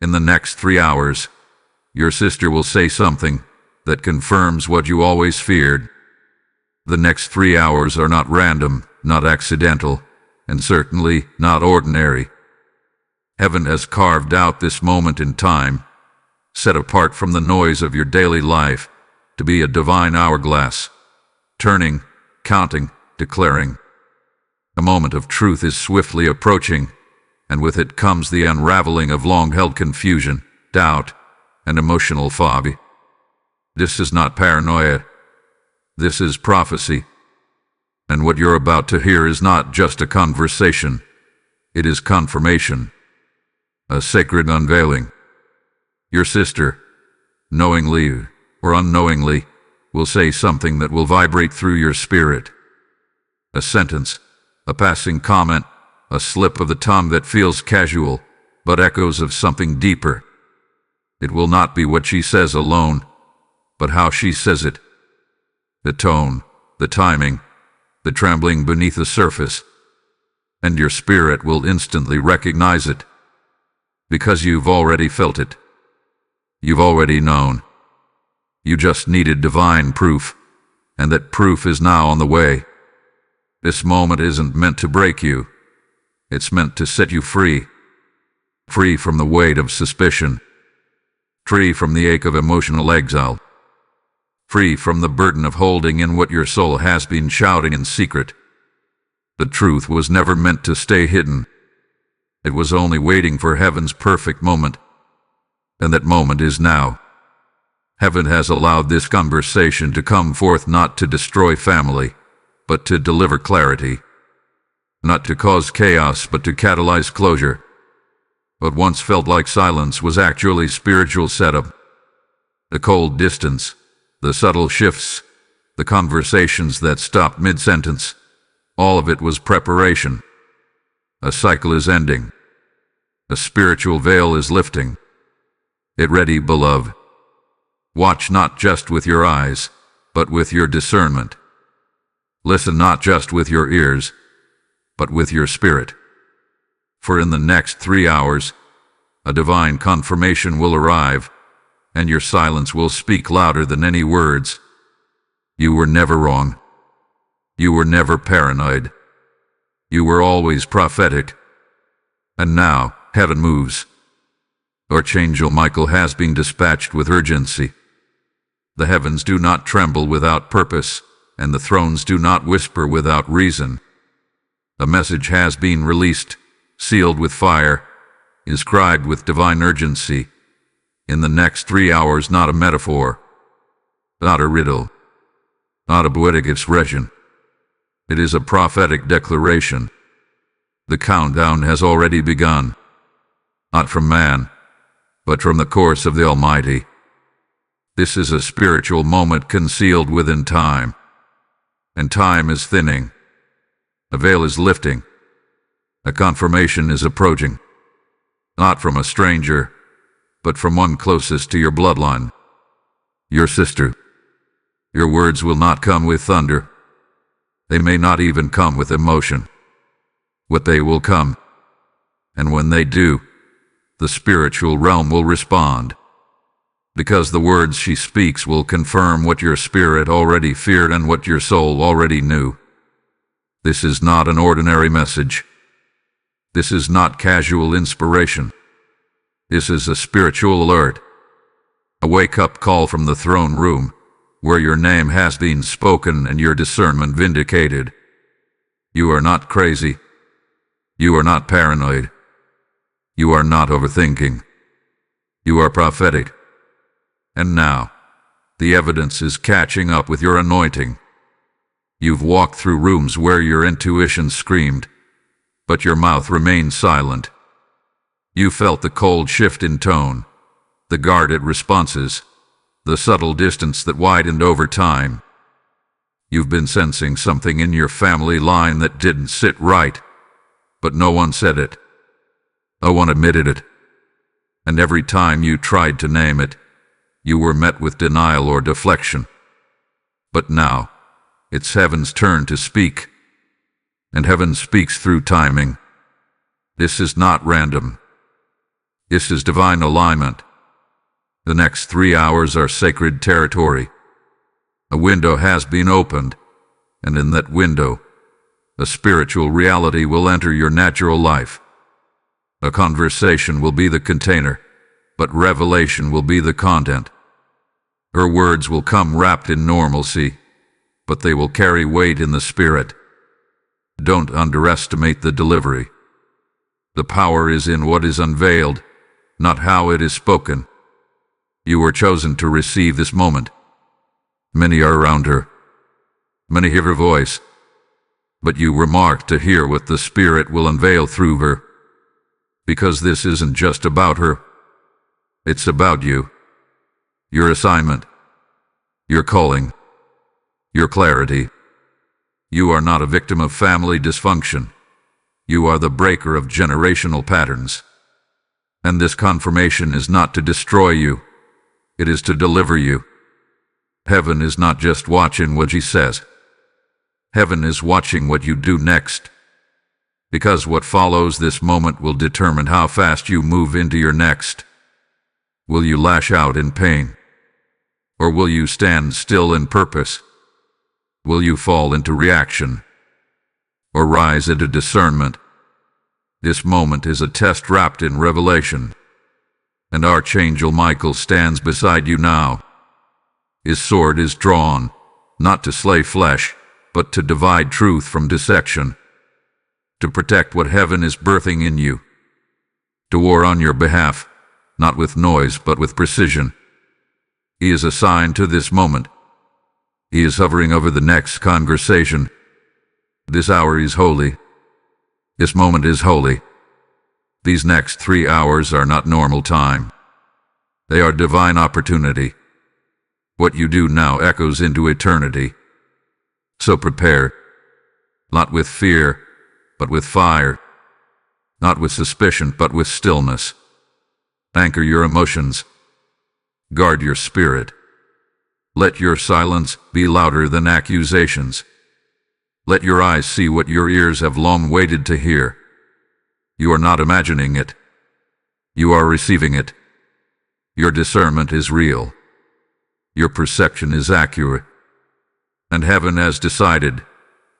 In the next 3 hours, your sister will say something that confirms what you always feared. The next 3 hours are not random, not accidental, and certainly not ordinary. Heaven has carved out this moment in time, set apart from the noise of your daily life, to be a divine hourglass, turning, counting, declaring. A moment of truth is swiftly approaching, and with it comes the unraveling of long-held confusion, doubt, and emotional fog. This is not paranoia. This is prophecy. And what you're about to hear is not just a conversation. It is confirmation. A sacred unveiling. Your sister, knowingly or unknowingly, will say something that will vibrate through your spirit. A sentence, a passing comment, a slip of the tongue that feels casual, but echoes of something deeper. It will not be what she says alone, but how she says it. The tone, the timing, the trembling beneath the surface, and your spirit will instantly recognize it, because you've already felt it. You've already known. You just needed divine proof, and that proof is now on the way. This moment isn't meant to break you. It's meant to set you free. Free from the weight of suspicion. Free from the ache of emotional exile. Free from the burden of holding in what your soul has been shouting in secret. The truth was never meant to stay hidden. It was only waiting for heaven's perfect moment. And that moment is now. Heaven has allowed this conversation to come forth not to destroy family, but to deliver clarity. Not to cause chaos, but to catalyze closure. What once felt like silence was actually spiritual setup. The cold distance, the subtle shifts, the conversations that stopped mid-sentence, all of it was preparation. A cycle is ending. A spiritual veil is lifting. Get ready, beloved. Watch not just with your eyes, but with your discernment. Listen not just with your ears, but with your spirit. For in the next 3 hours, a divine confirmation will arrive, and your silence will speak louder than any words. You were never wrong. You were never paranoid. You were always prophetic. And now, heaven moves. Archangel Michael has been dispatched with urgency. The heavens do not tremble without purpose, and the thrones do not whisper without reason. A message has been released, sealed with fire, inscribed with divine urgency. In the next 3 hours, not a metaphor, not a riddle, not a poetic expression. It is a prophetic declaration. The countdown has already begun, not from man, but from the course of the Almighty. This is a spiritual moment concealed within time, and time is thinning. A veil is lifting. A confirmation is approaching, not from a stranger, but from one closest to your bloodline, your sister. Your words will not come with thunder. They may not even come with emotion. But they will come, and when they do, the spiritual realm will respond, because the words she speaks will confirm what your spirit already feared and what your soul already knew. This is not an ordinary message. This is not casual inspiration. This is a spiritual alert, a wake-up call from the throne room, where your name has been spoken and your discernment vindicated. You are not crazy. You are not paranoid. You are not overthinking. You are prophetic. And now, the evidence is catching up with your anointing. You've walked through rooms where your intuition screamed, but your mouth remained silent. You felt the cold shift in tone, the guarded responses, the subtle distance that widened over time. You've been sensing something in your family line that didn't sit right, but no one said it. No one admitted it. And every time you tried to name it, you were met with denial or deflection. But now, it's heaven's turn to speak. And heaven speaks through timing. This is not random. This is divine alignment. The next 3 hours are sacred territory. A window has been opened, and in that window, a spiritual reality will enter your natural life. A conversation will be the container, but revelation will be the content. Her words will come wrapped in normalcy, but they will carry weight in the spirit. Don't underestimate the delivery. The power is in what is unveiled, not how it is spoken. You were chosen to receive this moment. Many are around her. Many hear her voice. But you were marked to hear what the Spirit will unveil through her. Because this isn't just about her. It's about you. Your assignment. Your calling. Your clarity. You are not a victim of family dysfunction. You are the breaker of generational patterns. And this confirmation is not to destroy you. It is to deliver you. Heaven is not just watching what he says. Heaven is watching what you do next. Because what follows this moment will determine how fast you move into your next. Will you lash out in pain? Or will you stand still in purpose? Will you fall into reaction? Or rise into discernment? This moment is a test wrapped in revelation. And Archangel Michael stands beside you now. His sword is drawn, not to slay flesh, but to divide truth from dissection. To protect what heaven is birthing in you. To war on your behalf, not with noise but with precision. He is assigned to this moment. He is hovering over the next conversation. This hour is holy. This moment is holy. These next 3 hours are not normal time. They are divine opportunity. What you do now echoes into eternity. So prepare, not with fear, but with fire. Not with suspicion, but with stillness. Anchor your emotions. Guard your spirit. Let your silence be louder than accusations. Let your eyes see what your ears have long waited to hear. You are not imagining it. You are receiving it. Your discernment is real. Your perception is accurate. And heaven has decided,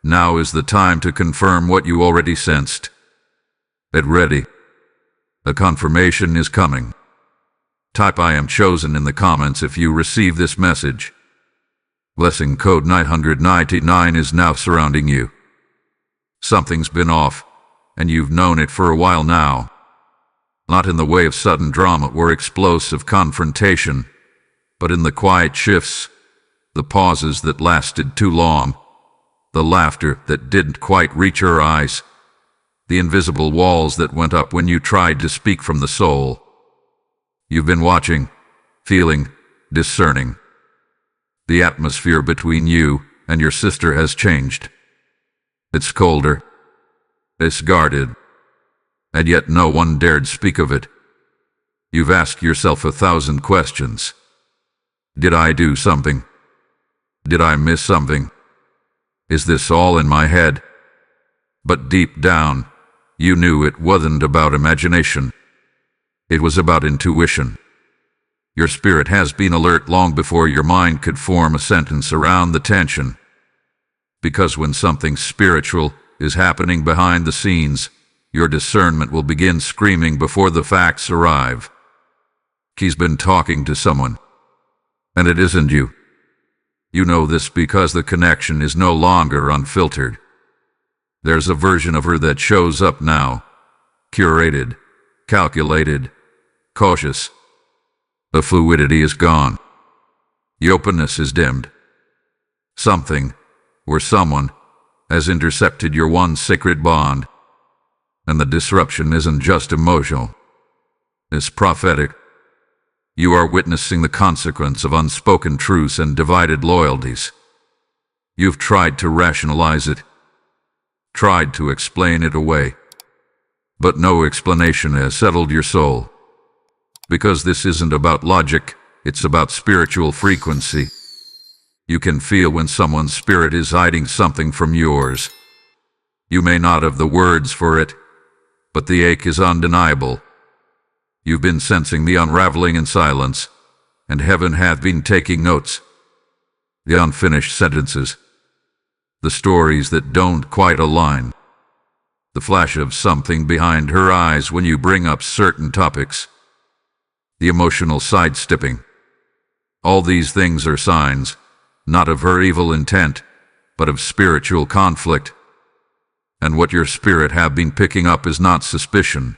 now is the time to confirm what you already sensed. Get ready. A confirmation is coming. Type I am chosen in the comments if you receive this message. Blessing code 999 is now surrounding you. Something's been off, and you've known it for a while now. Not in the way of sudden drama or explosive confrontation, but in the quiet shifts, the pauses that lasted too long, the laughter that didn't quite reach your eyes, the invisible walls that went up when you tried to speak from the soul. You've been watching, feeling, discerning. The atmosphere between you and your sister has changed. It's colder. It's guarded. And yet no one dared speak of it. You've asked yourself 1,000 questions. Did I do something? Did I miss something? Is this all in my head? But deep down, you knew it wasn't about imagination. It was about intuition. Your spirit has been alert long before your mind could form a sentence around the tension. Because when something spiritual is happening behind the scenes, your discernment will begin screaming before the facts arrive. He's been talking to someone. And it isn't you. You know this because the connection is no longer unfiltered. There's a version of her that shows up now. Curated, calculated, cautious. The fluidity is gone. The openness is dimmed. Something, or someone, has intercepted your one sacred bond. And the disruption isn't just emotional. It's prophetic. You are witnessing the consequence of unspoken truths and divided loyalties. You've tried to rationalize it, tried to explain it away. But no explanation has settled your soul. Because this isn't about logic, it's about spiritual frequency. You can feel when someone's spirit is hiding something from yours. You may not have the words for it, but the ache is undeniable. You've been sensing the unraveling in silence, and heaven hath been taking notes. The unfinished sentences, the stories that don't quite align, the flash of something behind her eyes when you bring up certain topics, the emotional sidestepping. All these things are signs, not of her evil intent, but of spiritual conflict. And what your spirit have been picking up is not suspicion,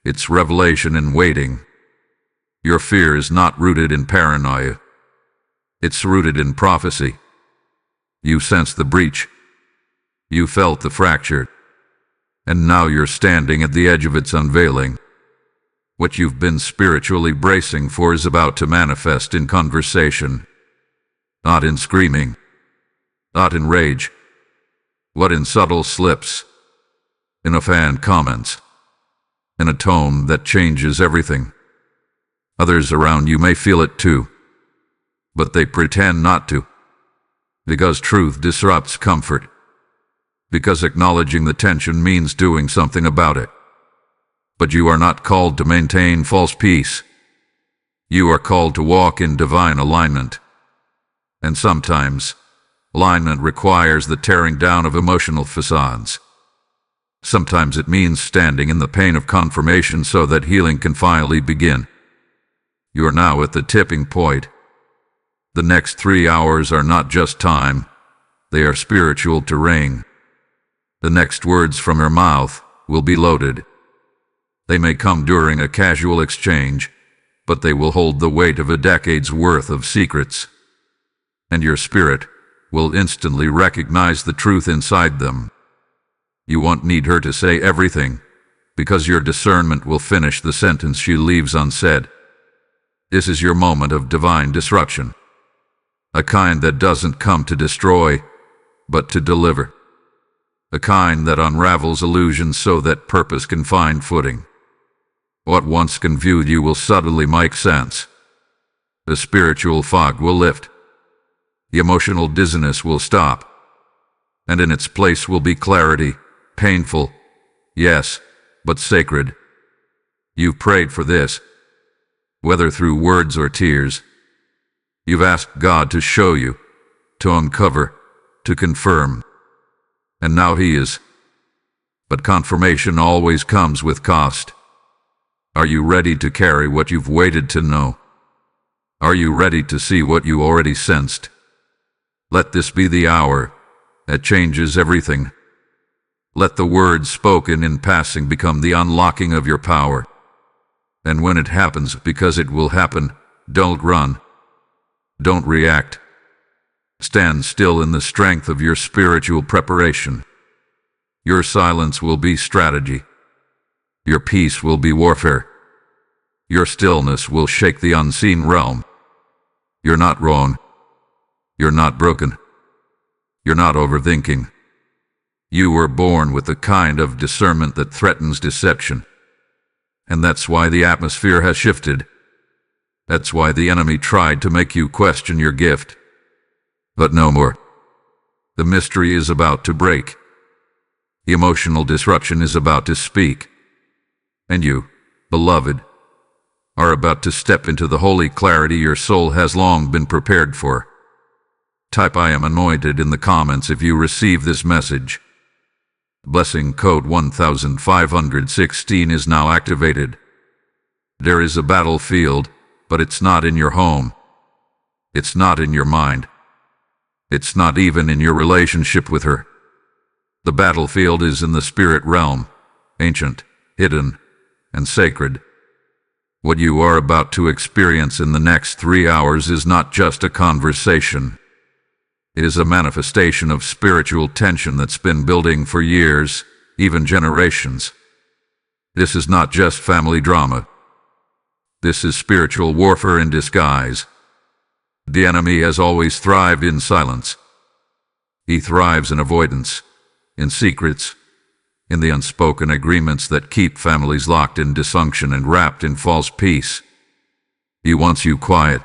it's revelation in waiting. Your fear is not rooted in paranoia. It's rooted in prophecy. You sensed the breach. You felt the fracture. And now you're standing at the edge of its unveiling. What you've been spiritually bracing for is about to manifest in conversation. Not in screaming. Not in rage. But in subtle slips. In offhand comments. In a tone that changes everything. Others around you may feel it too, but they pretend not to, because truth disrupts comfort, because acknowledging the tension means doing something about it. But you are not called to maintain false peace. You are called to walk in divine alignment. And sometimes, alignment requires the tearing down of emotional facades. Sometimes it means standing in the pain of confirmation so that healing can finally begin. You are now at the tipping point. The next 3 hours are not just time, they are spiritual terrain. The next words from her mouth will be loaded. They may come during a casual exchange, but they will hold the weight of a decade's worth of secrets. And your spirit will instantly recognize the truth inside them. You won't need her to say everything, because your discernment will finish the sentence she leaves unsaid. This is your moment of divine disruption, a kind that doesn't come to destroy, but to deliver, a kind that unravels illusions so that purpose can find footing. What once confused you will suddenly make sense. The spiritual fog will lift, the emotional dizziness will stop, and in its place will be clarity, painful, yes, but sacred. You've prayed for this. Whether through words or tears, you've asked God to show you, to uncover, to confirm. And now He is. But confirmation always comes with cost. Are you ready to carry what you've waited to know? Are you ready to see what you already sensed? Let this be the hour that changes everything. Let the words spoken in passing become the unlocking of your power. And when it happens, because it will happen, don't run. Don't react. Stand still in the strength of your spiritual preparation. Your silence will be strategy. Your peace will be warfare. Your stillness will shake the unseen realm. You're not wrong. You're not broken. You're not overthinking. You were born with the kind of discernment that threatens deception. And that's why the atmosphere has shifted. That's why the enemy tried to make you question your gift. But no more. The mystery is about to break. The emotional disruption is about to speak. And you, beloved, are about to step into the holy clarity your soul has long been prepared for. Type "I am anointed" in the comments if you receive this message. Blessing code 1516 is now activated. There is a battlefield, but it's not in your home. It's not in your mind. It's not even in your relationship with her. The battlefield is in the spirit realm, ancient, hidden, and sacred. What you are about to experience in the next 3 hours is not just a conversation. It is a manifestation of spiritual tension that's been building for years, even generations. This is not just family drama. This is spiritual warfare in disguise. The enemy has always thrived in silence. He thrives in avoidance, in secrets, in the unspoken agreements that keep families locked in dysfunction and wrapped in false peace. He wants you quiet.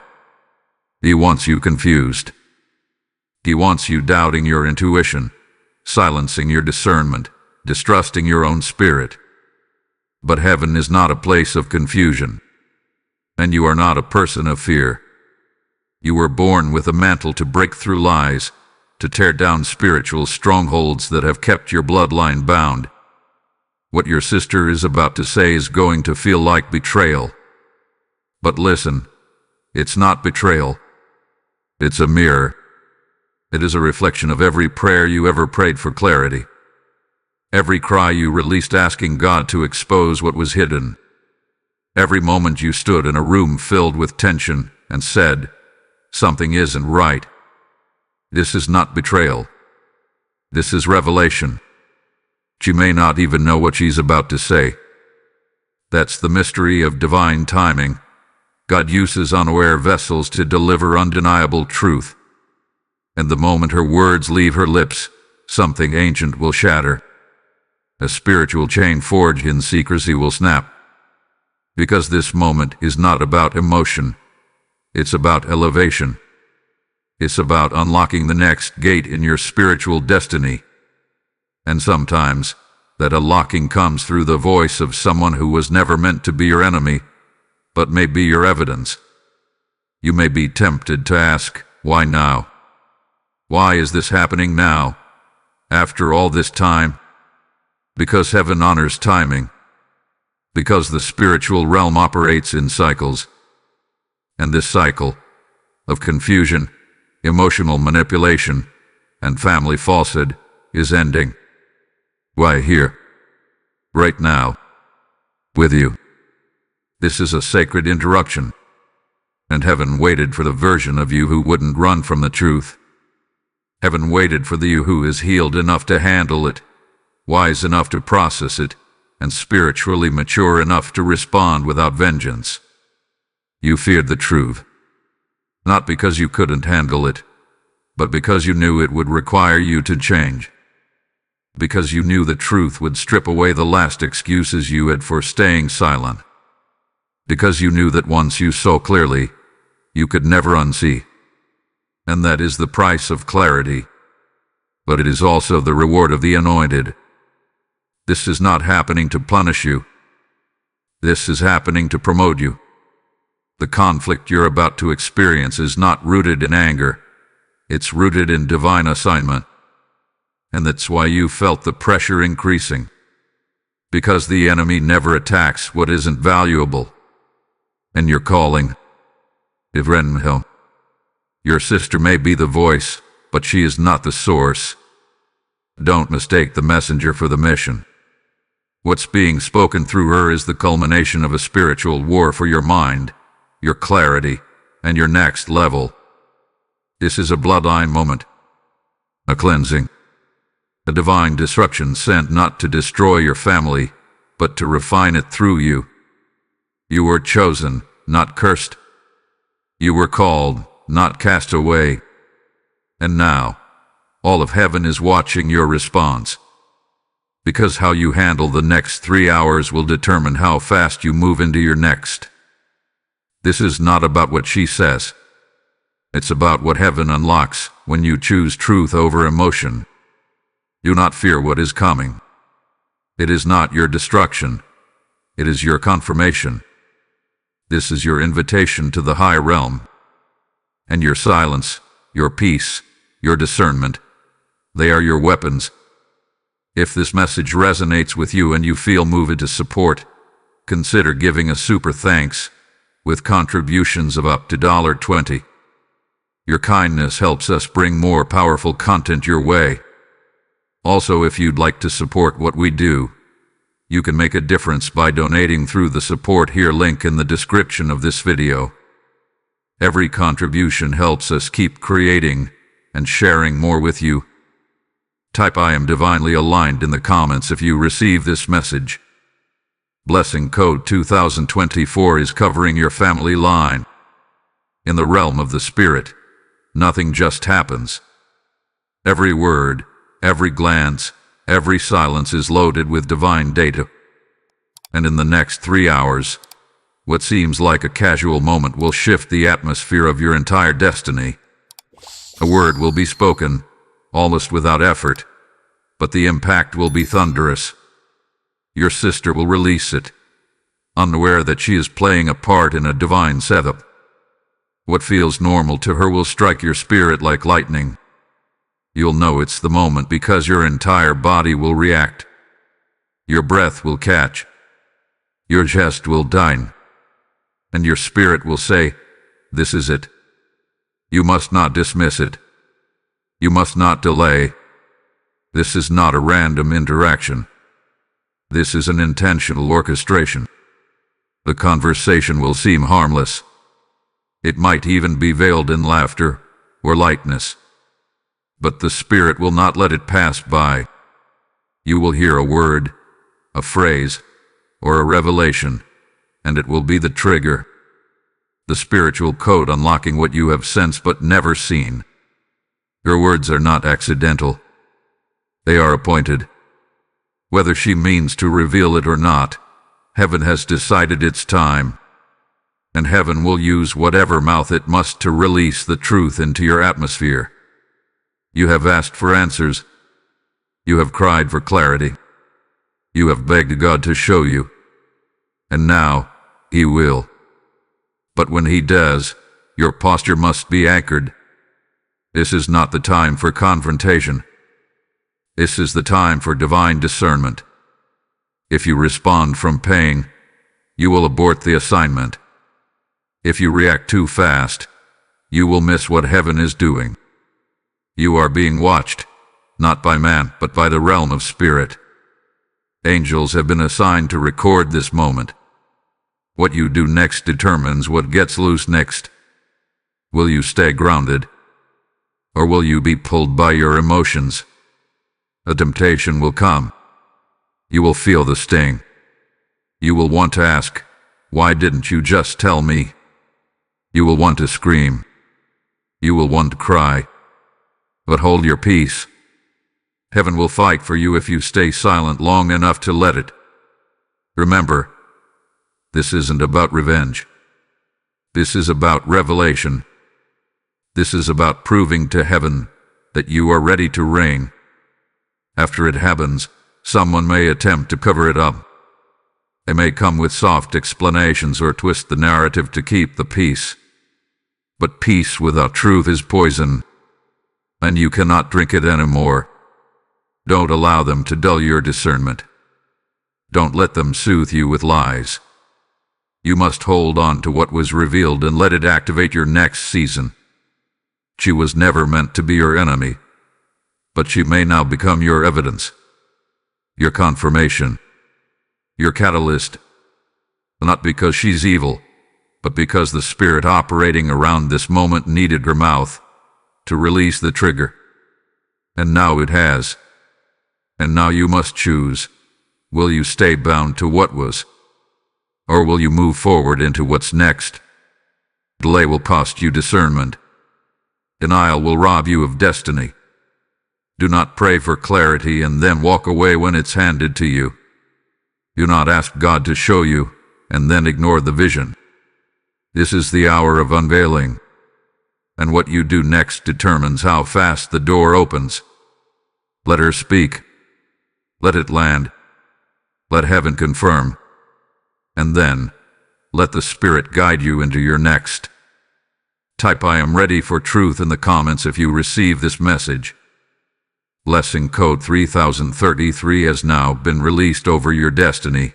He wants you confused. He wants you doubting your intuition, silencing your discernment, distrusting your own spirit. But heaven is not a place of confusion. And you are not a person of fear. You were born with a mantle to break through lies, to tear down spiritual strongholds that have kept your bloodline bound. What your sister is about to say is going to feel like betrayal. But listen, it's not betrayal. It's a mirror. It is a reflection of every prayer you ever prayed for clarity. Every cry you released asking God to expose what was hidden. Every moment you stood in a room filled with tension and said, "Something isn't right." This is not betrayal. This is revelation. She may not even know what she's about to say. That's the mystery of divine timing. God uses unaware vessels to deliver undeniable truth. And the moment her words leave her lips, something ancient will shatter. A spiritual chain forged in secrecy will snap. Because this moment is not about emotion. It's about elevation. It's about unlocking the next gate in your spiritual destiny. And sometimes, that unlocking comes through the voice of someone who was never meant to be your enemy, but may be your evidence. You may be tempted to ask, why now? Why is this happening now? After all this time? Because heaven honors timing. Because the spiritual realm operates in cycles. And this cycle of confusion, emotional manipulation, and family falsehood is ending. Why here? Right now. With you. This is a sacred interruption. And heaven waited for the version of you who wouldn't run from the truth. Heaven waited for the you who is healed enough to handle it, wise enough to process it, and spiritually mature enough to respond without vengeance. You feared the truth. Not because you couldn't handle it, but because you knew it would require you to change. Because you knew the truth would strip away the last excuses you had for staying silent. Because you knew that once you saw clearly, you could never unsee. And that is the price of clarity. But it is also the reward of the anointed. This is not happening to punish you. This is happening to promote you. The conflict you're about to experience is not rooted in anger. It's rooted in divine assignment. And that's why you felt the pressure increasing. Because the enemy never attacks what isn't valuable. And you're calling. Ivrenho. Your sister may be the voice, but she is not the source. Don't mistake the messenger for the mission. What's being spoken through her is the culmination of a spiritual war for your mind, your clarity, and your next level. This is a bloodline moment. A cleansing. A divine disruption sent not to destroy your family, but to refine it through you. You were chosen, not cursed. You were called, not cast away. And now, all of heaven is watching your response. Because how you handle the next 3 hours will determine how fast you move into your next. This is not about what she says. It's about what heaven unlocks when you choose truth over emotion. Do not fear what is coming. It is not your destruction. It is your confirmation. This is your invitation to the high realm. And your silence, your peace, your discernment, they are your weapons. If this message resonates with you and you feel moved to support, consider giving a super thanks with contributions of up to $20. Your kindness helps us bring more powerful content your way. Also, if you'd like to support what we do, you can make a difference by donating through the support here link in the description of this video. Every contribution helps us keep creating and sharing more with you. Type "I am divinely aligned" in the comments if you receive this message. Blessing code 2024 is covering your family line. In the realm of the spirit, nothing just happens. Every word, every glance, every silence is loaded with divine data. And in the next 3 hours, what seems like a casual moment will shift the atmosphere of your entire destiny. A word will be spoken, almost without effort, but the impact will be thunderous. Your sister will release it, unaware that she is playing a part in a divine setup. What feels normal to her will strike your spirit like lightning. You'll know it's the moment because your entire body will react. Your breath will catch. Your chest will dine. And your spirit will say, "This is it." You must not dismiss it. You must not delay. This is not a random interaction. This is an intentional orchestration. The conversation will seem harmless. It might even be veiled in laughter or lightness. But the Spirit will not let it pass by. You will hear a word, a phrase, or a revelation, and it will be the trigger. The spiritual code unlocking what you have sensed but never seen. Your words are not accidental. They are appointed. Whether she means to reveal it or not, heaven has decided it's time. And heaven will use whatever mouth it must to release the truth into your atmosphere. You have asked for answers. You have cried for clarity. You have begged God to show you. And now, He will. But when He does, your posture must be anchored. This is not the time for confrontation. This is the time for divine discernment. If you respond from pain, you will abort the assignment. If you react too fast, you will miss what heaven is doing. You are being watched, not by man, but by the realm of spirit. Angels have been assigned to record this moment. What you do next determines what gets loose next. Will you stay grounded? Or will you be pulled by your emotions? A temptation will come. You will feel the sting. You will want to ask, "Why didn't you just tell me?" You will want to scream. You will want to cry. But hold your peace. Heaven will fight for you if you stay silent long enough to let it. Remember, this isn't about revenge. This is about revelation. This is about proving to heaven that you are ready to reign. After it happens, someone may attempt to cover it up. They may come with soft explanations or twist the narrative to keep the peace. But peace without truth is poison, and you cannot drink it anymore. Don't allow them to dull your discernment. Don't let them soothe you with lies. You must hold on to what was revealed and let it activate your next season. She was never meant to be your enemy, but she may now become your evidence, your confirmation, your catalyst, not because she's evil, but because the spirit operating around this moment needed her mouth to release the trigger. And now it has. And now you must choose. Will you stay bound to what was? Or will you move forward into what's next? Delay will cost you discernment. Denial will rob you of destiny. Do not pray for clarity and then walk away when it's handed to you. Do not ask God to show you and then ignore the vision. This is the hour of unveiling, and what you do next determines how fast the door opens. Let her speak. Let it land. Let heaven confirm. And then, let the Spirit guide you into your next. Type "I am ready for truth" in the comments if you receive this message. Blessing code 3033 has now been released over your destiny.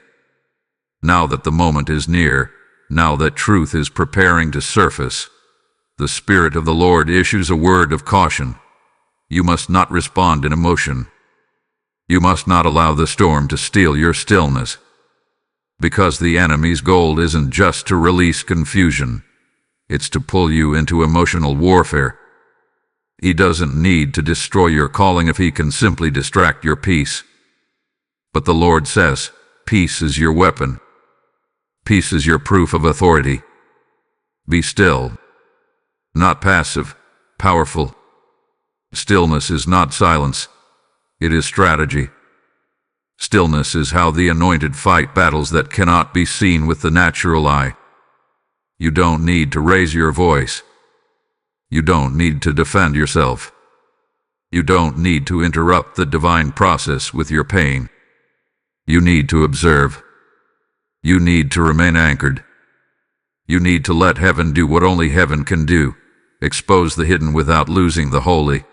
Now that the moment is near, now that truth is preparing to surface, the Spirit of the Lord issues a word of caution. You must not respond in emotion. You must not allow the storm to steal your stillness. Because the enemy's goal isn't just to release confusion. It's to pull you into emotional warfare. He doesn't need to destroy your calling if he can simply distract your peace. But the Lord says, peace is your weapon. Peace is your proof of authority. Be still. Not passive, powerful. Stillness is not silence. It is strategy. Stillness is how the anointed fight battles that cannot be seen with the natural eye. You don't need to raise your voice. You don't need to defend yourself. You don't need to interrupt the divine process with your pain. You need to observe. You need to remain anchored. You need to let heaven do what only heaven can do, expose the hidden without losing the holy.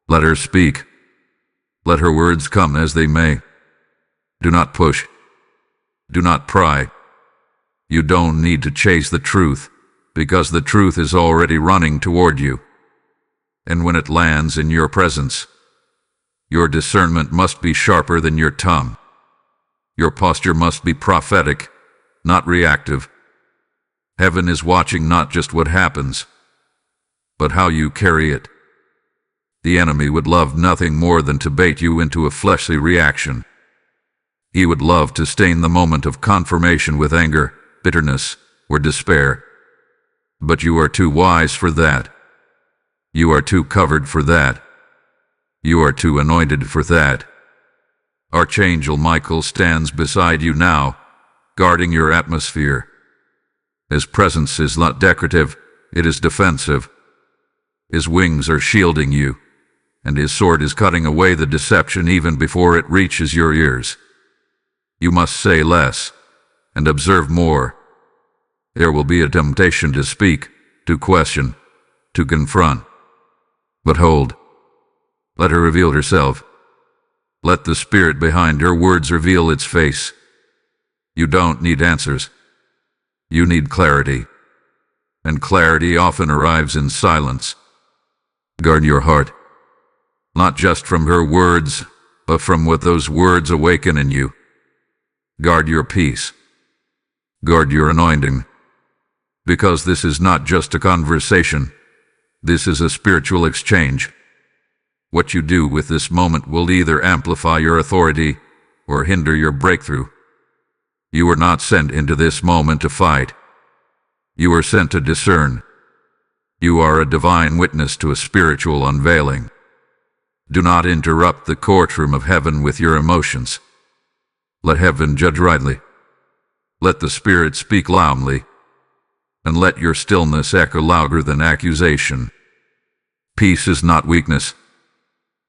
Let her speak. Let her words come as they may. Do not push. Do not pry. You don't need to chase the truth, because the truth is already running toward you. And when it lands in your presence, your discernment must be sharper than your tongue. Your posture must be prophetic, not reactive. Heaven is watching not just what happens, but how you carry it. The enemy would love nothing more than to bait you into a fleshly reaction. He would love to stain the moment of confirmation with anger, bitterness, or despair. But you are too wise for that. You are too covered for that. You are too anointed for that. Archangel Michael stands beside you now, guarding your atmosphere. His presence is not decorative, it is defensive. His wings are shielding you, and his sword is cutting away the deception even before it reaches your ears. You must say less, and observe more. There will be a temptation to speak, to question, to confront. But hold. Let her reveal herself. Let the spirit behind her words reveal its face. You don't need answers. You need clarity. And clarity often arrives in silence. Guard your heart. Not just from her words, but from what those words awaken in you. Guard your peace. Guard your anointing. Because this is not just a conversation. This is a spiritual exchange. What you do with this moment will either amplify your authority or hinder your breakthrough. You are not sent into this moment to fight. You are sent to discern. You are a divine witness to a spiritual unveiling. Do not interrupt the courtroom of heaven with your emotions. Let heaven judge rightly. Let the Spirit speak loudly, and let your stillness echo louder than accusation. Peace is not weakness.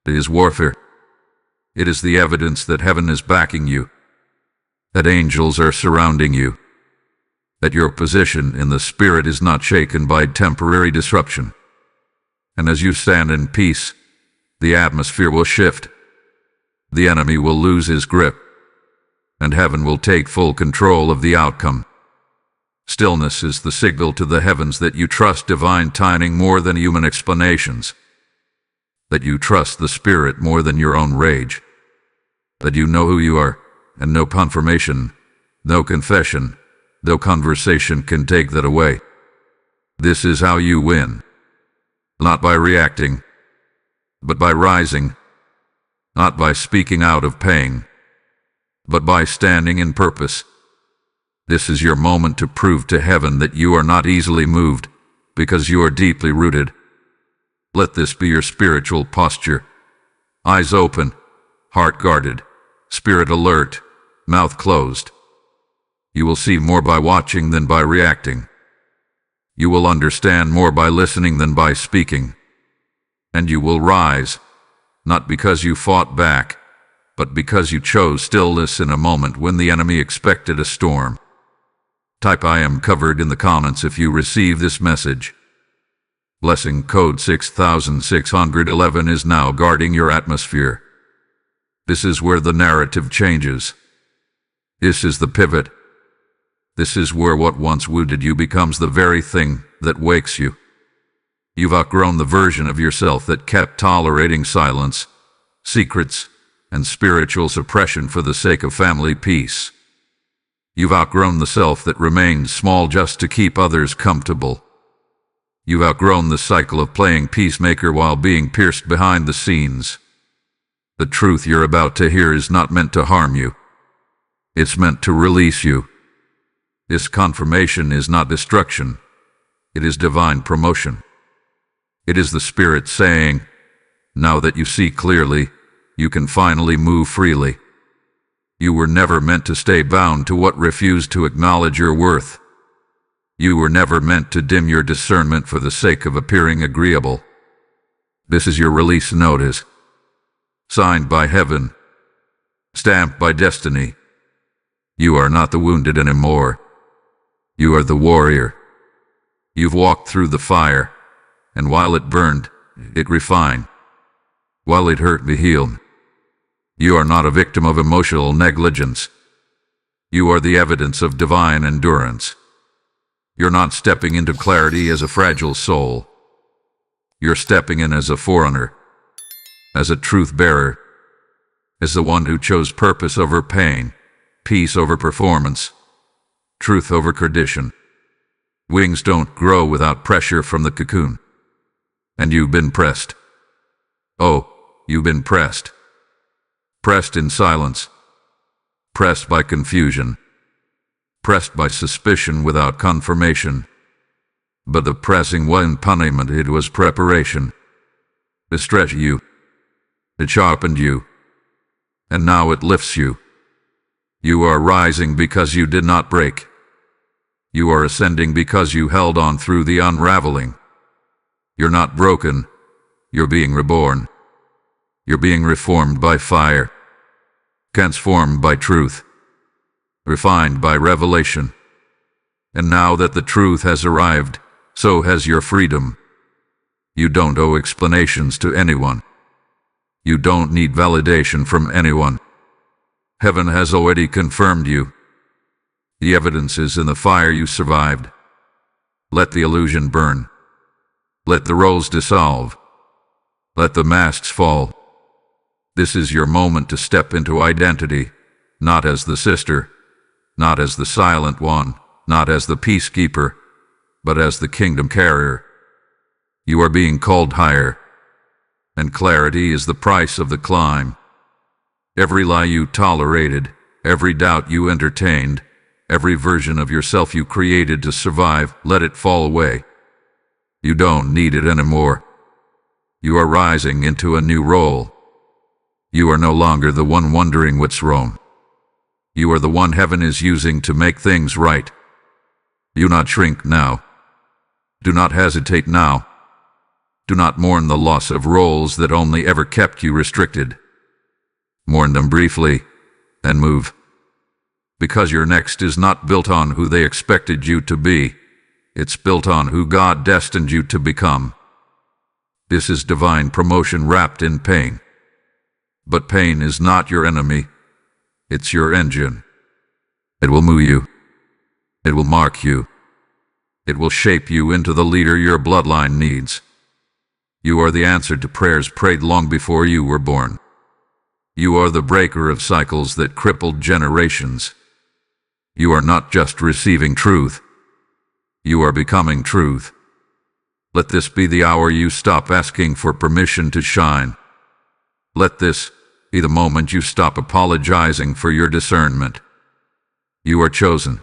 It is warfare. It is the evidence that heaven is backing you, that angels are surrounding you, that your position in the Spirit is not shaken by temporary disruption. And as you stand in peace, the atmosphere will shift. The enemy will lose his grip, and heaven will take full control of the outcome. Stillness is the signal to the heavens that you trust divine timing more than human explanations, that you trust the Spirit more than your own rage, that you know who you are, and no confirmation, no confession, no conversation can take that away. This is how you win, not by reacting, but by rising, not by speaking out of pain, but by standing in purpose. This is your moment to prove to heaven that you are not easily moved, because you are deeply rooted. Let this be your spiritual posture. Eyes open, heart guarded, spirit alert, mouth closed. You will see more by watching than by reacting. You will understand more by listening than by speaking. And you will rise, not because you fought back, but because you chose stillness in a moment when the enemy expected a storm. Type "I am covered" in the comments if you receive this message. Blessing code 6611 is now guarding your atmosphere. This is where the narrative changes. This is the pivot. This is where what once wounded you becomes the very thing that wakes you. You've outgrown the version of yourself that kept tolerating silence, secrets, and spiritual suppression for the sake of family peace. You've outgrown the self that remained small just to keep others comfortable. You've outgrown the cycle of playing peacemaker while being pierced behind the scenes. The truth you're about to hear is not meant to harm you. It's meant to release you. This confirmation is not destruction. It is divine promotion. It is the Spirit saying, now that you see clearly, you can finally move freely. You were never meant to stay bound to what refused to acknowledge your worth. You were never meant to dim your discernment for the sake of appearing agreeable. This is your release notice. Signed by heaven. Stamped by destiny. You are not the wounded anymore. You are the warrior. You've walked through the fire, and while it burned, it refined. While it hurt, it healed. You are not a victim of emotional negligence. You are the evidence of divine endurance. You're not stepping into clarity as a fragile soul. You're stepping in as a forerunner, as a truth bearer, as the one who chose purpose over pain, peace over performance, truth over tradition. Wings don't grow without pressure from the cocoon. And you've been pressed. Oh, you've been pressed. Pressed in silence. Pressed by confusion. Pressed by suspicion without confirmation. But the pressing wasn't punishment, it was preparation. It stretched you. It sharpened you. And now it lifts you. You are rising because you did not break. You are ascending because you held on through the unraveling. You're not broken. You're being reborn. You're being reformed by fire. Transformed by truth. Refined by revelation. And now that the truth has arrived, so has your freedom. You don't owe explanations to anyone. You don't need validation from anyone. Heaven has already confirmed you. The evidence is in the fire you survived. Let the illusion burn. Let the roles dissolve. Let the masks fall. This is your moment to step into identity, not as the sister, not as the silent one, not as the peacekeeper, but as the kingdom carrier. You are being called higher, and clarity is the price of the climb. Every lie you tolerated, every doubt you entertained, every version of yourself you created to survive, let it fall away. You don't need it anymore. You are rising into a new role. You are no longer the one wondering what's wrong. You are the one heaven is using to make things right. Do not shrink now. Do not hesitate now. Do not mourn the loss of roles that only ever kept you restricted. Mourn them briefly, and move. Because your next is not built on who they expected you to be. It's built on who God destined you to become. This is divine promotion wrapped in pain. But pain is not your enemy. It's your engine. It will move you. It will mark you. It will shape you into the leader your bloodline needs. You are the answer to prayers prayed long before you were born. You are the breaker of cycles that crippled generations. You are not just receiving truth. You are becoming truth. Let this be the hour you stop asking for permission to shine. Let this be the moment you stop apologizing for your discernment. You are chosen.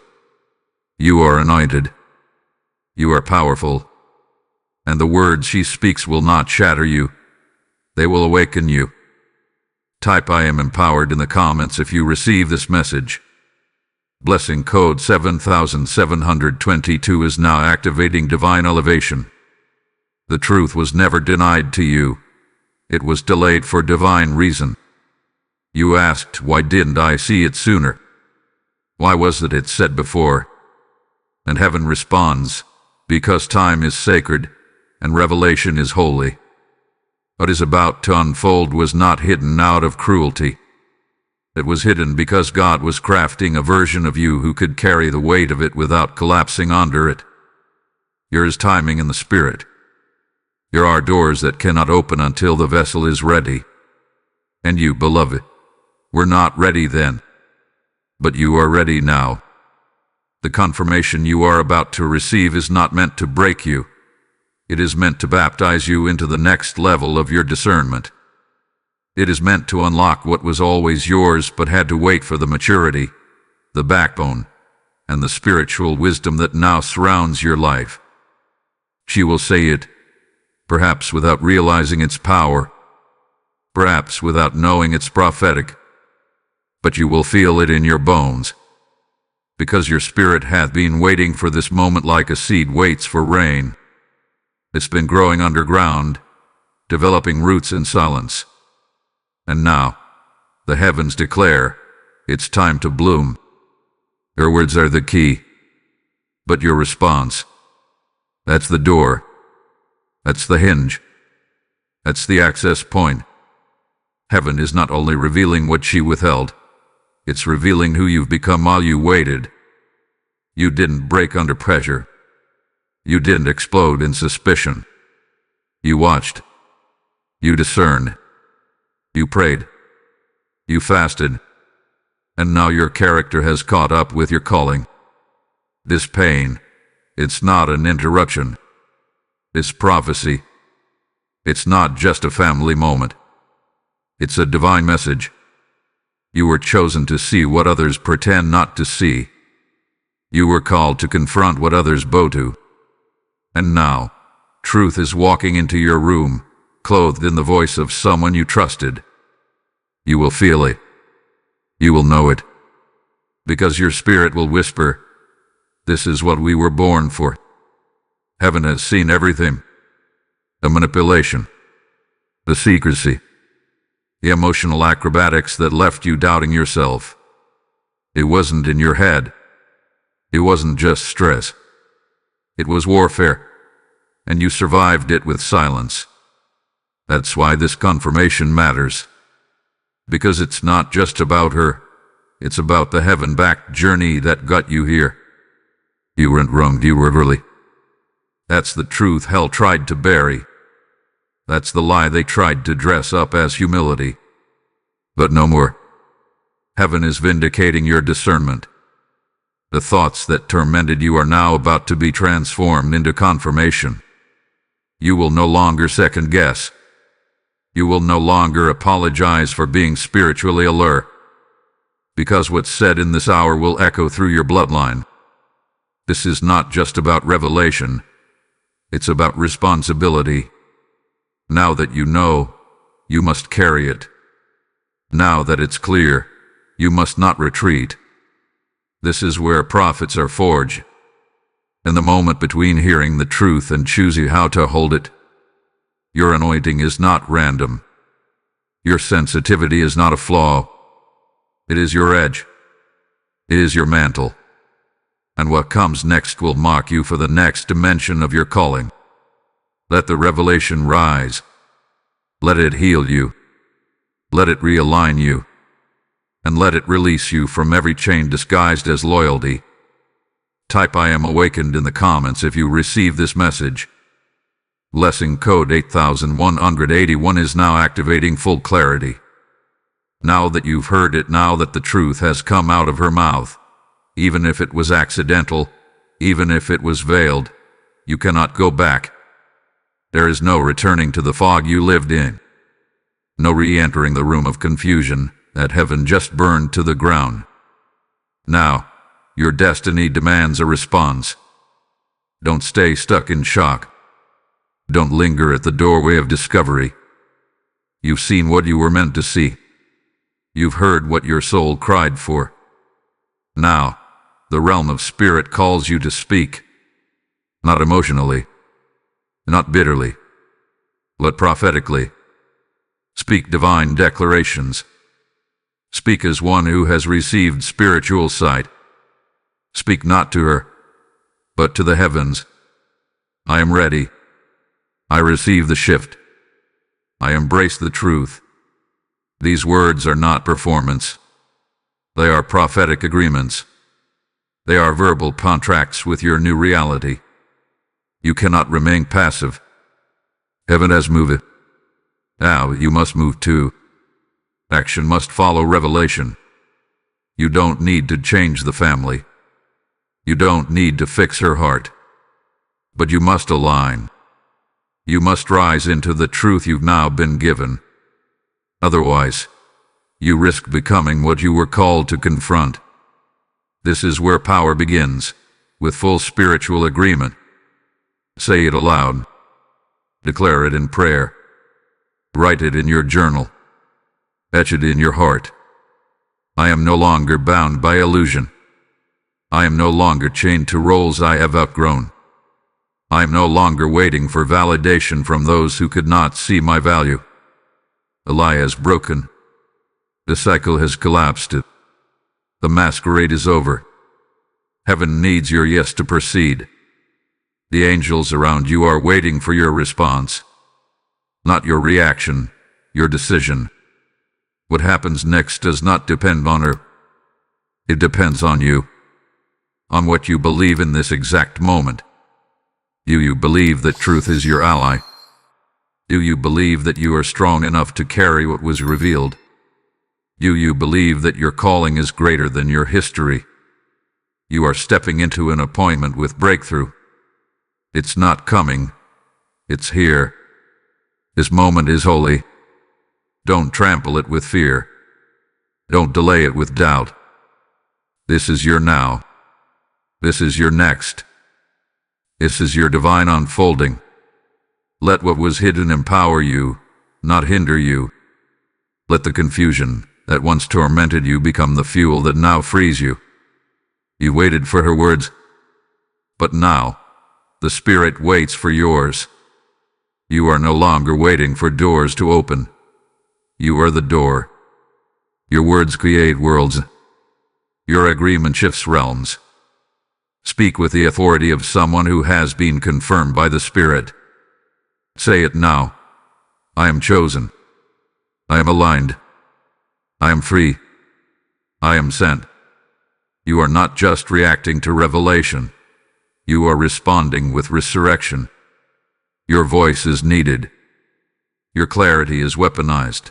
You are anointed. You are powerful. And the words she speaks will not shatter you. They will awaken you. Type "I am empowered" in the comments if you receive this message. Blessing code 7722 is now activating divine elevation. The truth was never denied to you. It was delayed for divine reason. You asked, why didn't I see it sooner? Why wasn't it said before? And heaven responds, because time is sacred and revelation is holy. What is about to unfold was not hidden out of cruelty. It was hidden because God was crafting a version of you who could carry the weight of it without collapsing under it. There is timing in the Spirit. There are doors that cannot open until the vessel is ready. And you, beloved, were not ready then. But you are ready now. The confirmation you are about to receive is not meant to break you. It is meant to baptize you into the next level of your discernment. It is meant to unlock what was always yours but had to wait for the maturity, the backbone, and the spiritual wisdom that now surrounds your life. She will say it, perhaps without realizing its power, perhaps without knowing it's prophetic, but you will feel it in your bones, because your spirit hath been waiting for this moment like a seed waits for rain. It's been growing underground, developing roots in silence. And now, the heavens declare, it's time to bloom. Your words are the key, but your response, that's the door. That's the hinge. That's the access point. Heaven is not only revealing what she withheld, it's revealing who you've become while you waited. You didn't break under pressure. You didn't explode in suspicion. You watched. You discerned. You prayed. You fasted. And now your character has caught up with your calling. This pain, it's not an interruption. It's prophecy. It's not just a family moment. It's a divine message. You were chosen to see what others pretend not to see. You were called to confront what others bow to. And now, truth is walking into your room, clothed in the voice of someone you trusted. You will feel it. You will know it. Because your spirit will whisper, "This is what we were born for." Heaven has seen everything. The manipulation, the secrecy, the emotional acrobatics that left you doubting yourself. It wasn't in your head. It wasn't just stress. It was warfare, and you survived it with silence. That's why this confirmation matters. Because it's not just about her, it's about the heaven-backed journey that got you here. You weren't wronged, you were early. That's the truth hell tried to bury. That's the lie they tried to dress up as humility. But no more. Heaven is vindicating your discernment. The thoughts that tormented you are now about to be transformed into confirmation. You will no longer second guess. You will no longer apologize for being spiritually alert. Because what's said in this hour will echo through your bloodline. This is not just about revelation. It's about responsibility. Now that you know, you must carry it. Now that it's clear, you must not retreat. This is where prophets are forged. In the moment between hearing the truth and choosing how to hold it. Your anointing is not random. Your sensitivity is not a flaw. It is your edge. It is your mantle. And what comes next will mark you for the next dimension of your calling. Let the revelation rise. Let it heal you. Let it realign you. And let it release you from every chain disguised as loyalty. Type "I am awakened" in the comments if you receive this message. Blessing code 8181 is now activating full clarity. Now that you've heard it, now that the truth has come out of her mouth, even if it was accidental, even if it was veiled, you cannot go back. There is no returning to the fog you lived in. No re-entering the room of confusion that heaven just burned to the ground. Now, your destiny demands a response. Don't stay stuck in shock. Don't linger at the doorway of discovery. You've seen what you were meant to see. You've heard what your soul cried for. Now, the realm of spirit calls you to speak. Not emotionally. Not bitterly. But prophetically. Speak divine declarations. Speak as one who has received spiritual sight. Speak not to her, but to the heavens. I am ready. I receive the shift. I embrace the truth. These words are not performance. They are prophetic agreements. They are verbal contracts with your new reality. You cannot remain passive. Heaven has moved. Now you must move too. Action must follow revelation. You don't need to change the family. You don't need to fix her heart. But you must align. You must rise into the truth you've now been given. Otherwise, you risk becoming what you were called to confront. This is where power begins, with full spiritual agreement. Say it aloud. Declare it in prayer. Write it in your journal. Etch it in your heart. I am no longer bound by illusion. I am no longer chained to roles I have outgrown. I am no longer waiting for validation from those who could not see my value. The lie has broken. The cycle has collapsed. The masquerade is over. Heaven needs your yes to proceed. The angels around you are waiting for your response. Not your reaction, your decision. What happens next does not depend on her. It depends on you. On what you believe in this exact moment. Do you believe that truth is your ally? Do you believe that you are strong enough to carry what was revealed? Do you believe that your calling is greater than your history? You are stepping into an appointment with breakthrough. It's not coming. It's here. This moment is holy. Don't trample it with fear. Don't delay it with doubt. This is your now. This is your next. This is your divine unfolding. Let what was hidden empower you, not hinder you. Let the confusion that once tormented you become the fuel that now frees you. You waited for her words, but now the Spirit waits for yours. You are no longer waiting for doors to open. You are the door. Your words create worlds. Your agreement shifts realms. Speak with the authority of someone who has been confirmed by the Spirit. Say it now. I am chosen. I am aligned. I am free. I am sent. You are not just reacting to revelation. You are responding with resurrection. Your voice is needed. Your clarity is weaponized.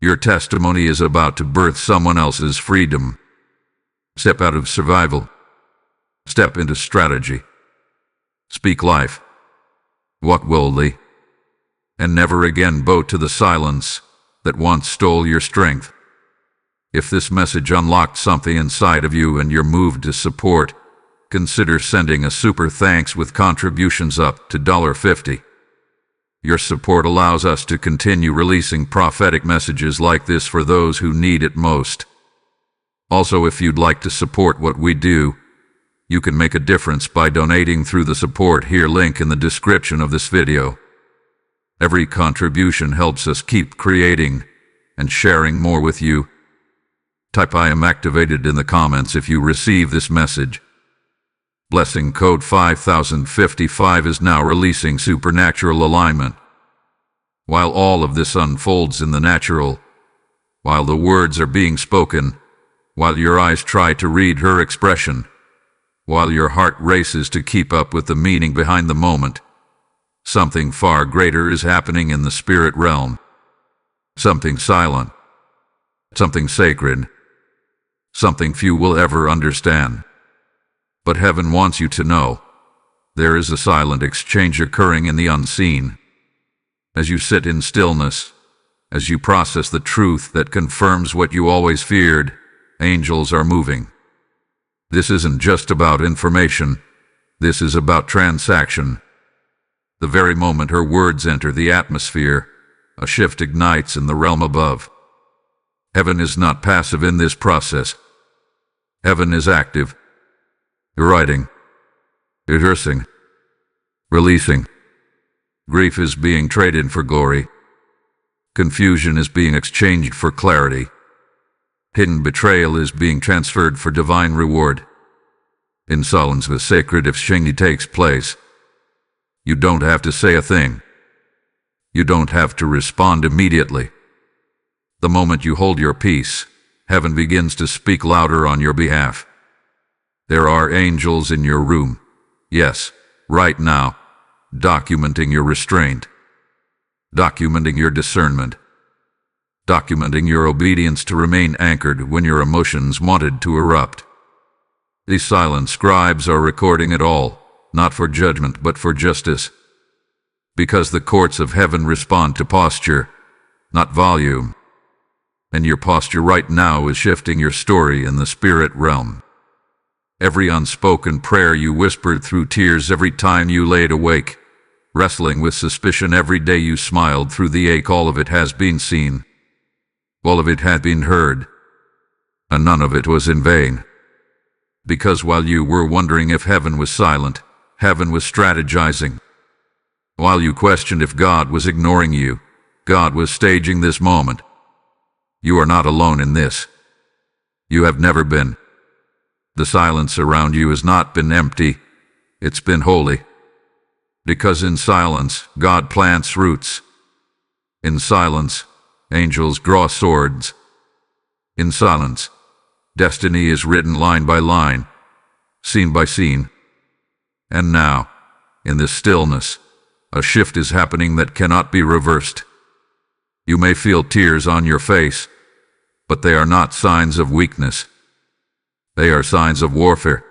Your testimony is about to birth someone else's freedom. Step out of survival. Step into strategy. Speak life. Walk boldly. And never again bow to the silence that once stole your strength. If this message unlocked something inside of you and you're moved to support, consider sending a super thanks with contributions up to $50. Your support allows us to continue releasing prophetic messages like this for those who need it most. Also, if you'd like to support what we do, you can make a difference by donating through the support here link in the description of this video. Every contribution helps us keep creating and sharing more with you. Type I am activated in the comments if you receive this message. Blessing code 5055 is now releasing supernatural alignment. While all of this unfolds in the natural, while the words are being spoken, while your eyes try to read her expression, while your heart races to keep up with the meaning behind the moment, something far greater is happening in the spirit realm. Something silent, something sacred, something few will ever understand. But heaven wants you to know, there is a silent exchange occurring in the unseen. As you sit in stillness, as you process the truth that confirms what you always feared, angels are moving. This isn't just about information, this is about transaction. The very moment her words enter the atmosphere, a shift ignites in the realm above. Heaven is not passive in this process. Heaven is active. Writing, rehearsing, releasing. Grief is being traded for glory. Confusion is being exchanged for clarity. Hidden betrayal is being transferred for divine reward. In silence, the sacred exchange takes place. You don't have to say a thing. You don't have to respond immediately. The moment you hold your peace, heaven begins to speak louder on your behalf. There are angels in your room. Yes, right now, documenting your restraint, documenting your discernment, documenting your obedience to remain anchored when your emotions wanted to erupt. These silent scribes are recording it all, not for judgment but for justice. Because the courts of heaven respond to posture, not volume. And your posture right now is shifting your story in the spirit realm. Every unspoken prayer you whispered through tears every time you laid awake, wrestling with suspicion every day you smiled through the ache, all of it has been seen. All of it had been heard. And none of it was in vain. Because while you were wondering if heaven was silent, heaven was strategizing. While you questioned if God was ignoring you, God was staging this moment. You are not alone in this. You have never been. The silence around you has not been empty, it's been holy. Because in silence, God plants roots. In silence, angels draw swords. In silence, destiny is written line by line, scene by scene. And now, in this stillness, a shift is happening that cannot be reversed. You may feel tears on your face, but they are not signs of weakness. They are signs of warfare.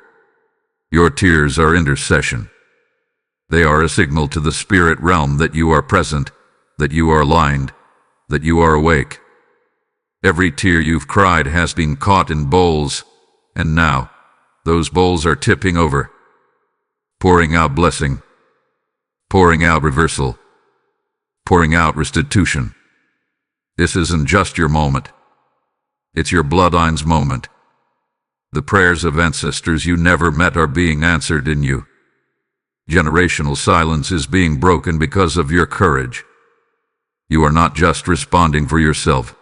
Your tears are intercession. They are a signal to the spirit realm that you are present, that you are aligned, that you are awake. Every tear you've cried has been caught in bowls, and now those bowls are tipping over, pouring out blessing, pouring out reversal, pouring out restitution. This isn't just your moment. It's your bloodline's moment. The prayers of ancestors you never met are being answered in you. Generational silence is being broken because of your courage. You are not just responding for yourself.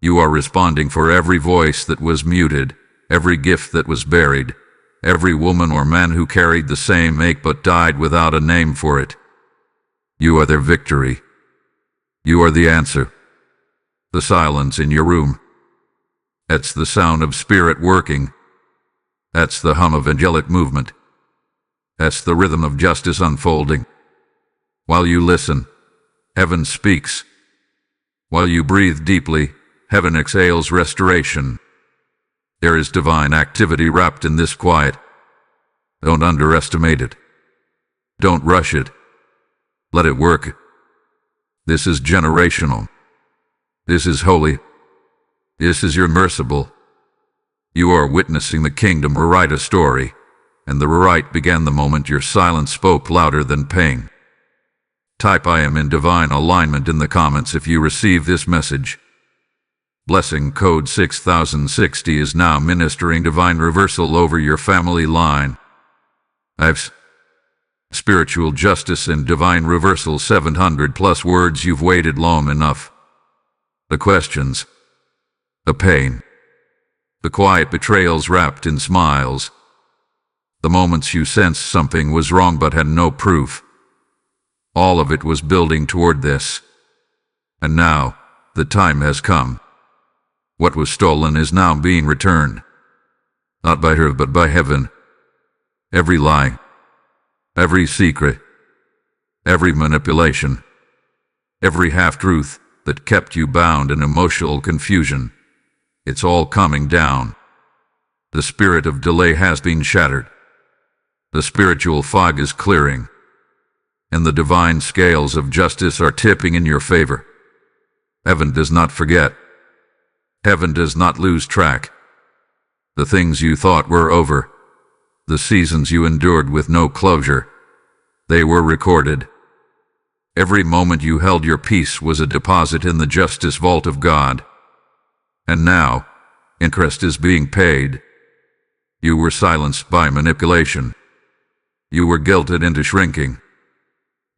You are responding for every voice that was muted, every gift that was buried, every woman or man who carried the same ache but died without a name for it. You are their victory. You are the answer. The silence in your room. That's the sound of spirit working. That's the hum of angelic movement. That's the rhythm of justice unfolding. While you listen, heaven speaks. While you breathe deeply, heaven exhales restoration. There is divine activity wrapped in this quiet. Don't underestimate it. Don't rush it. Let it work. This is generational. This is holy. This is your merciful. You are witnessing the kingdom rewrite a story, and the rewrite began the moment your silence spoke louder than pain. Type "I am in divine alignment" in the comments if you receive this message. Blessing code 6060 is now ministering divine reversal over your family line. I've spiritual justice and divine reversal 700 plus words. You've waited long enough. The questions, the pain, the quiet betrayals wrapped in smiles, the moments you sensed something was wrong but had no proof. All of it was building toward this. And now, the time has come. What was stolen is now being returned. Not by her, but by heaven. Every lie, every secret, every manipulation, every half-truth that kept you bound in emotional confusion, it's all coming down. The spirit of delay has been shattered. The spiritual fog is clearing, and the divine scales of justice are tipping in your favor. Heaven does not forget. Heaven does not lose track. The things you thought were over, the seasons you endured with no closure, they were recorded. Every moment you held your peace was a deposit in the justice vault of God. And now, interest is being paid. You were silenced by manipulation. You were guilted into shrinking.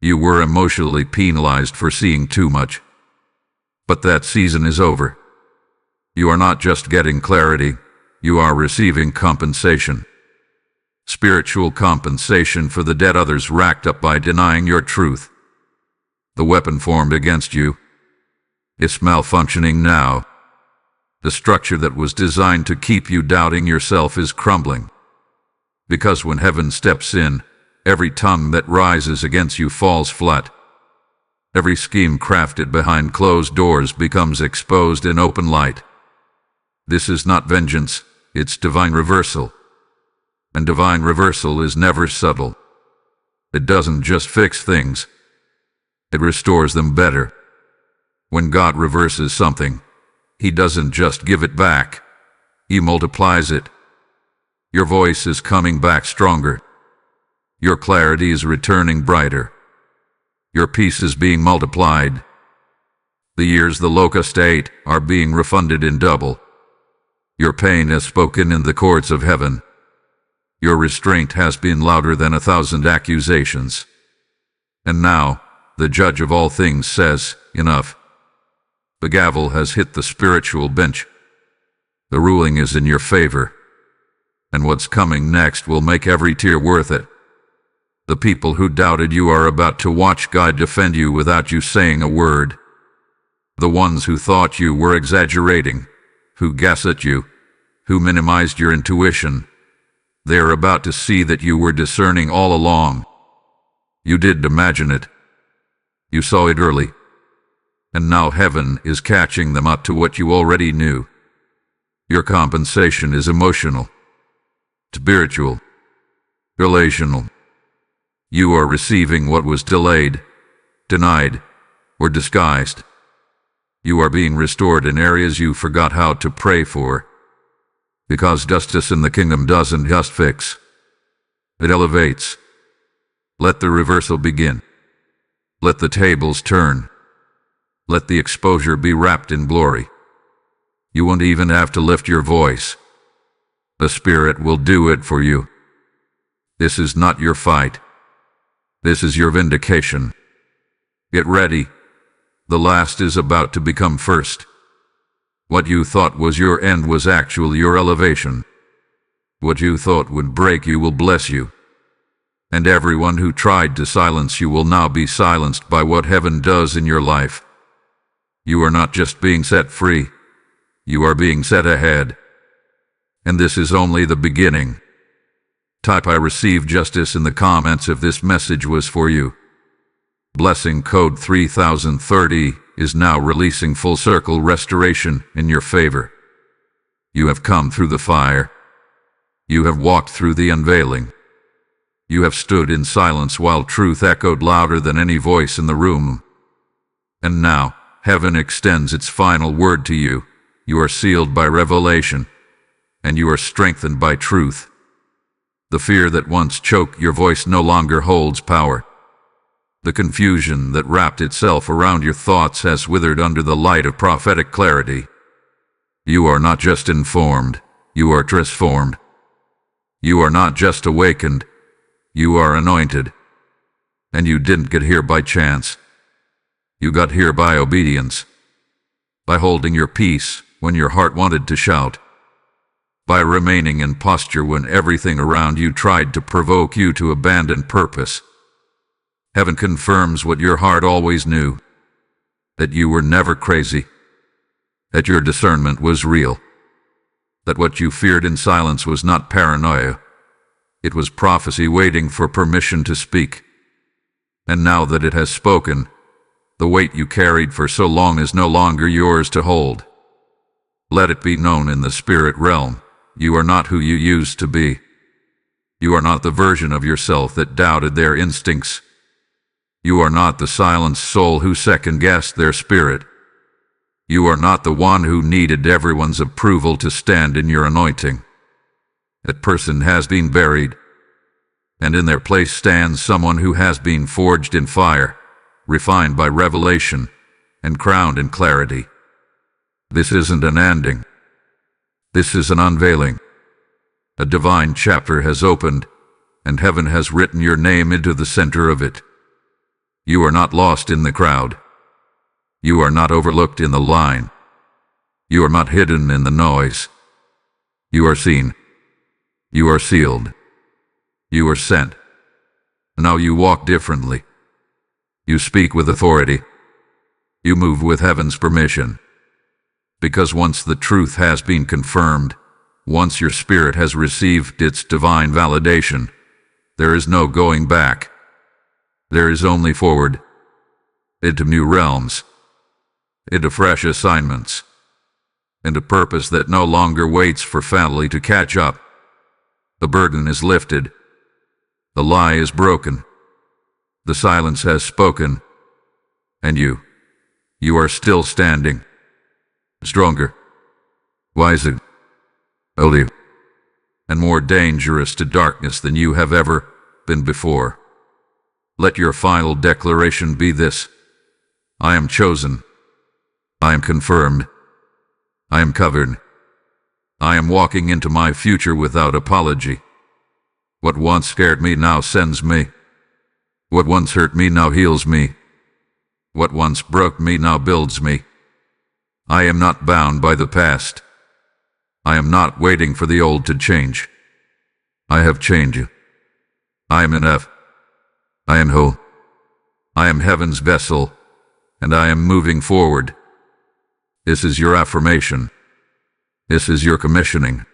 You were emotionally penalized for seeing too much. But that season is over. You are not just getting clarity, you are receiving compensation. Spiritual compensation for the debt others racked up by denying your truth. The weapon formed against you, it's malfunctioning now. The structure that was designed to keep you doubting yourself is crumbling. Because when heaven steps in, every tongue that rises against you falls flat. Every scheme crafted behind closed doors becomes exposed in open light. This is not vengeance, it's divine reversal. And divine reversal is never subtle. It doesn't just fix things, it restores them better. When God reverses something, He doesn't just give it back, He multiplies it. Your voice is coming back stronger. Your clarity is returning brighter. Your peace is being multiplied. The years the locust ate are being refunded in double. Your pain has spoken in the courts of heaven. Your restraint has been louder than 1,000 accusations. And now, the judge of all things says, enough. The gavel has hit the spiritual bench. The ruling is in your favor. and what's coming next will make every tear worth it. The people who doubted you are about to watch God defend you without you saying a word. The ones who thought you were exaggerating, who guessed at you, who minimized your intuition, they are about to see that you were discerning all along. You did imagine it. You saw it early. And now heaven is catching them up to what you already knew. Your compensation is emotional, spiritual, relational. You are receiving what was delayed, denied, or disguised. You are being restored in areas you forgot how to pray for. Because justice in the kingdom doesn't just fix. It elevates. Let the reversal begin. Let the tables turn. Let the exposure be wrapped in glory. You won't even have to lift your voice. The Spirit will do it for you. This is not your fight. This is your vindication. Get ready. The last is about to become first. What you thought was your end was actually your elevation. What you thought would break you will bless you. And everyone who tried to silence you will now be silenced by what heaven does in your life. You are not just being set free. You are being set ahead. And this is only the beginning. Type "I receive justice" in the comments if this message was for you. Blessing code 3030 is now releasing full circle restoration in your favor. You have come through the fire. You have walked through the unveiling. You have stood in silence while truth echoed louder than any voice in the room. And now, heaven extends its final word to you. You are sealed by revelation, and you are strengthened by truth. The fear that once choked your voice no longer holds power. The confusion that wrapped itself around your thoughts has withered under the light of prophetic clarity. You are not just informed, you are transformed. You are not just awakened, you are anointed. And you didn't get here by chance. You got here by obedience. By holding your peace when your heart wanted to shout. By remaining in posture when everything around you tried to provoke you to abandon purpose. Heaven confirms what your heart always knew. That you were never crazy. That your discernment was real. That what you feared in silence was not paranoia. It was prophecy waiting for permission to speak. And now that it has spoken, the weight you carried for so long is no longer yours to hold. Let it be known in the spirit realm, you are not who you used to be. You are not the version of yourself that doubted their instincts. You are not the silenced soul who second-guessed their spirit. You are not the one who needed everyone's approval to stand in your anointing. That person has been buried, and in their place stands someone who has been forged in fire, refined by revelation, and crowned in clarity. This isn't an ending. This is an unveiling. A divine chapter has opened, and heaven has written your name into the center of it. You are not lost in the crowd. You are not overlooked in the line. You are not hidden in the noise. You are seen. You are sealed. You are sent. Now you walk differently. You speak with authority. You move with heaven's permission. Because once the truth has been confirmed, once your spirit has received its divine validation, there is no going back. There is only forward. Into new realms. Into fresh assignments. Into purpose that no longer waits for family to catch up. The burden is lifted. The lie is broken. The silence has spoken. And you are still standing. Stronger, wiser, older, and more dangerous to darkness than you have ever been before. Let your final declaration be this: I am chosen. I am confirmed. I am covered. I am walking into my future without apology. What once scared me now sends me. What once hurt me now heals me. What once broke me now builds me. I am not bound by the past. I am not waiting for the old to change. I have changed you. I am in F. I am Ho. I am heaven's vessel, and I am moving forward. This is your affirmation. This is your commissioning.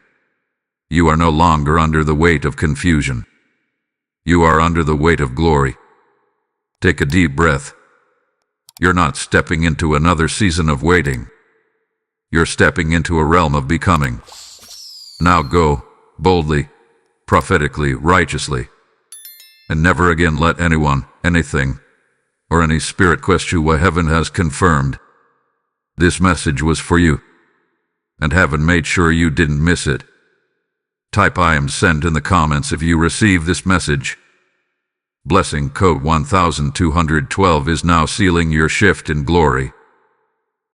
You are no longer under the weight of confusion. You are under the weight of glory. Take a deep breath. You're not stepping into another season of waiting. You're stepping into a realm of becoming. Now go, boldly, prophetically, righteously, and never again let anyone, anything, or any spirit question what heaven has confirmed. This message was for you, and heaven made sure you didn't miss it. Type I am sent in the comments if you receive this message. Blessing code 1212 is now sealing your shift in glory.